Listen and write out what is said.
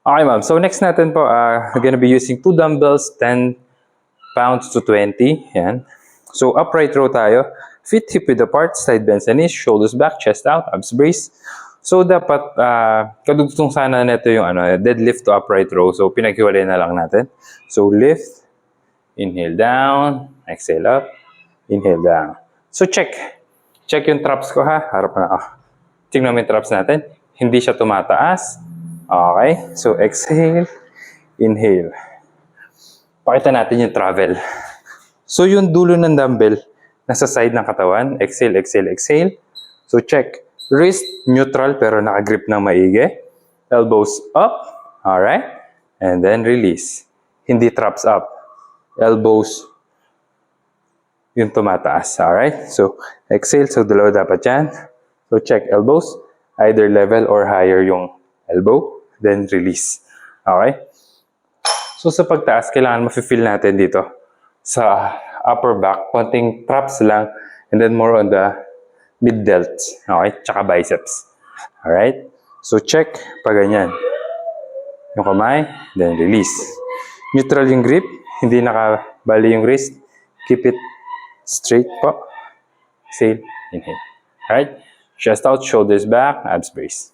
Okay, ma'am. So next natin po, we're gonna be using 2 dumbbells, 10 pounds to 20. Yan. So upright row tayo. Feet hip width apart, side bends and knees, shoulders back, chest out, abs brace. So dapat kadugtong sana nito yung deadlift to upright row. So pinaghiwalay na lang natin. So lift, inhale down, exhale up, inhale down. So check. Check yung traps ko ha. Harap na ako. Tingnan mo yung traps natin. Hindi siya tumataas. Okay. So exhale, inhale. Pakita natin yung travel. So yung dulo ng dumbbell, nasa side ng katawan. Exhale, exhale, exhale. So check. Wrist neutral pero nakagrip ng maigi. Elbows up. Alright. And then release. Hindi traps up. Elbows yung tumataas. Alright. So exhale. So dalawa dapat yan. So check elbows. Either level or higher yung elbow. Then release. Okay. So sa pagtaas, kailangan mafe-feel natin dito sa upper back, konting traps lang, and then more on the mid delts, okay? Tsaka biceps. Alright? So check, pag ganyan. Yung kamay, then release. Neutral yung grip, hindi nakabali yung wrist. Keep it straight po. Exhale, inhale. Alright? Chest out, shoulders back, abs brace.